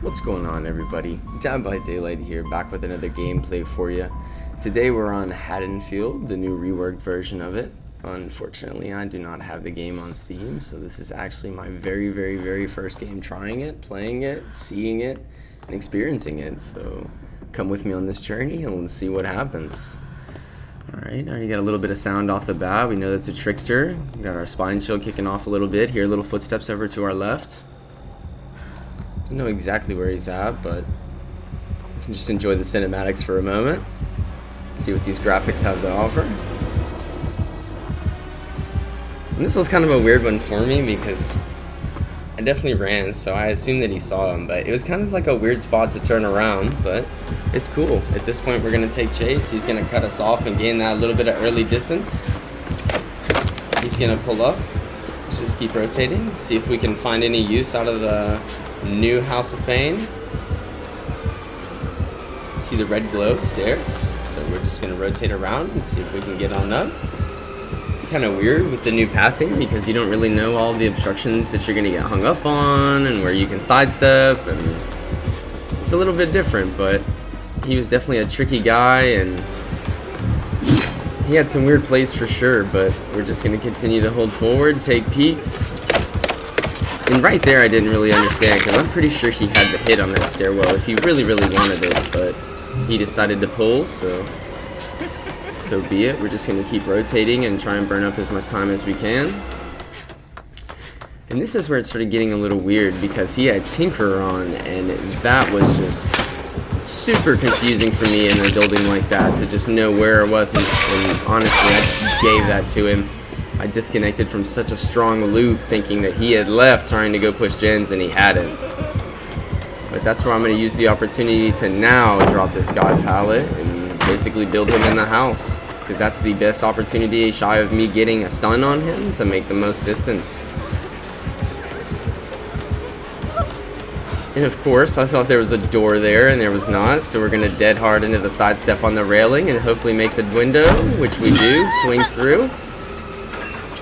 What's going on, everybody? Deadbydaylight here, back with another gameplay for you. Today we're on Haddonfield, the new reworked version of it. Unfortunately, I do not have the game on Steam, so this is actually my very first game trying it, playing it, seeing it, and experiencing it. So come with me on this journey and let's see what happens. Alright, already got a little bit of sound off the bat. We know that's a trickster. We got our spine chill kicking off a little bit. Hear little footsteps over to our left. Don't know exactly where he's at, but you can just enjoy the cinematics for a moment. See what these graphics have to offer. And this was kind of a weird one for me because I definitely ran, so I assumed that he saw him, but it was kind of like a weird spot to turn around, but it's cool. At this point, we're going to take chase. He's going to cut us off and gain that little bit of early distance. He's going to pull up. Let's just keep rotating, see if we can find any use out of the new House of Pain. See the red glow stairs, so we're just going to rotate around and see if we can get on up. It's kind of weird with the new pathing because you don't really know all the obstructions that you're going to get hung up on and where you can sidestep, and it's a little bit different, but he was definitely a tricky guy and he had some weird plays for sure, but we're just going to continue to hold forward, take peeks. And right there I didn't really understand because I'm pretty sure he had the hit on that stairwell if he really wanted it, but he decided to pull, so be it. We're just going to keep rotating and try and burn up as much time as we can. And this is where it started getting a little weird because he had Tinkerer on, and that was just super confusing for me in a building like that to just know where it was, and honestly I just gave that to him. I disconnected from such a strong loop thinking that he had left trying to go push gens and he hadn't. But that's where I'm going to use the opportunity to now drop this God pallet and basically build him in the house, because that's the best opportunity shy of me getting a stun on him to make the most distance. And of course I thought there was a door there and there was not, so we're going to dead hard into the sidestep on the railing and hopefully make the window, which we do, swings through.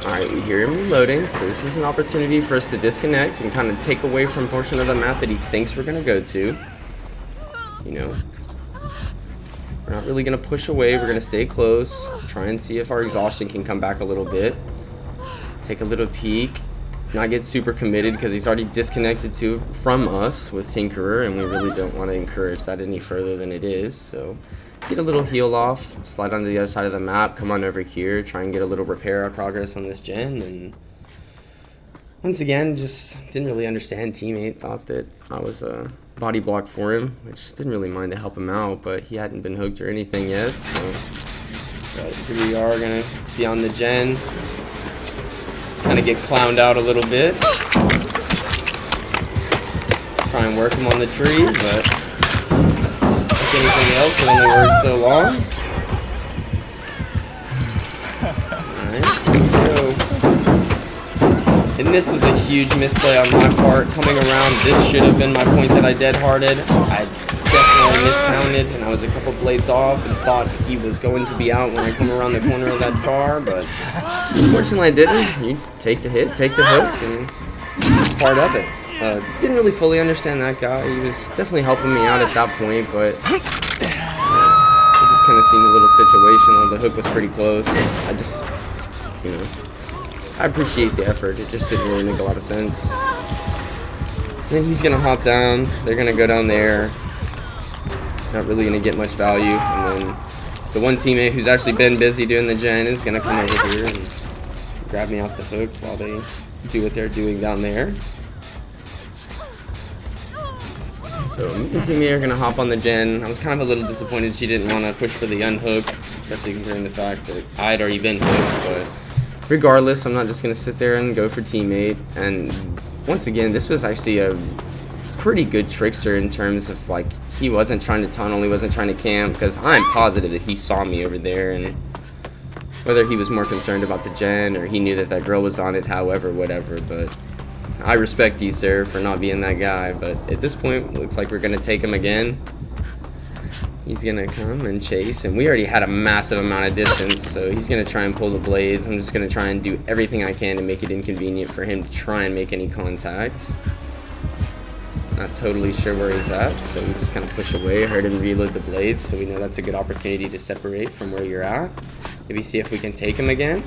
Alright, we hear him reloading, so this is an opportunity for us to disconnect and kind of take away from a portion of the map that he thinks we're going to go to. You know, we're not really going to push away, we're going to stay close, try and see if our exhaustion can come back a little bit. Take a little peek, not get super committed because he's already disconnected from us with Tinkerer, and we really don't want to encourage that any further than it is, so get a little heal off, slide onto the other side of the map, come on over here, try and get a little repair progress on this gen, and once again, just didn't really understand. Teammate thought that I was a body block for him, which didn't really mind to help him out, but he hadn't been hooked or anything yet, so but here we are, gonna be on the gen, kind of get clowned out a little bit, try and work him on the tree, but anything else, it only works so long. Alright, here we go. And this was a huge misplay on my part. Coming around, this should have been my point that I dead-hearted. I definitely miscounted, and I was a couple blades off and thought he was going to be out when I come around the corner of that car, but unfortunately I didn't. You take the hit, take the hook, and that's part of it. Didn't really fully understand that guy. He was definitely helping me out at that point, but it just kind of seemed a little situational. The hook was pretty close. I just, you know, I appreciate the effort. It just didn't really make a lot of sense. Then he's going to hop down. They're going to go down there. Not really going to get much value. And then the one teammate who's actually been busy doing the gen is going to come over here and grab me off the hook while they do what they're doing down there. So me and teammate are going to hop on the gen. I was kind of a little disappointed she didn't want to push for the unhook, especially considering the fact that I had already been hooked, but regardless, I'm not just going to sit there and go for teammate. And once again, this was actually a pretty good trickster in terms of, like, he wasn't trying to tunnel, he wasn't trying to camp, because I'm positive that he saw me over there, and whether he was more concerned about the gen or he knew that that girl was on it, however, whatever, but I respect you, sir, for not being that guy. But at this point, looks like we're going to take him again. He's going to come and chase, and we already had a massive amount of distance, so he's going to try and pull the blades. I'm just going to try and do everything I can to make it inconvenient for him to try and make any contact. Not totally sure where he's at, so we just kind of push away. I heard him reload the blades, so we know that's a good opportunity to separate from where you're at. Maybe see if we can take him again.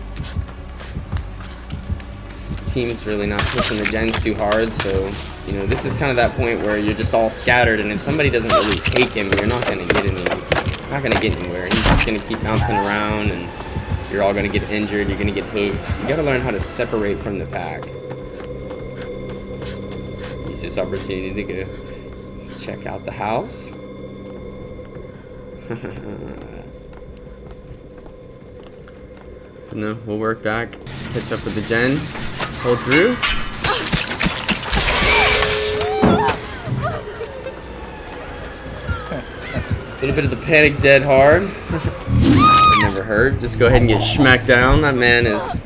This team's really not pushing the gens too hard, so you know, this is kind of that point where you're just all scattered, and if somebody doesn't really take him, you're not gonna get anywhere. He's just gonna keep bouncing around, and you're all gonna get injured. You're gonna get hooked. You gotta learn how to separate from the pack. Use this opportunity to go check out the house. But no, we'll work back, catch up with the gen, hold through. A little bit of the panic dead hard. It never hurt. Just go ahead and get smacked down. That man is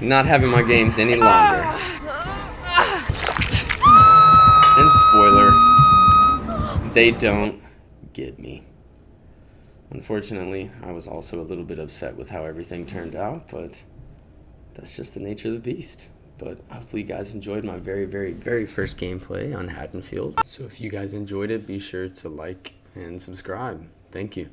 not having my games any longer. And spoiler, they don't get me. Unfortunately, I was also a little bit upset with how everything turned out, but that's just the nature of the beast. But hopefully you guys enjoyed my very, very, very first gameplay on Haddonfield. So if you guys enjoyed it, be sure to like and subscribe. Thank you.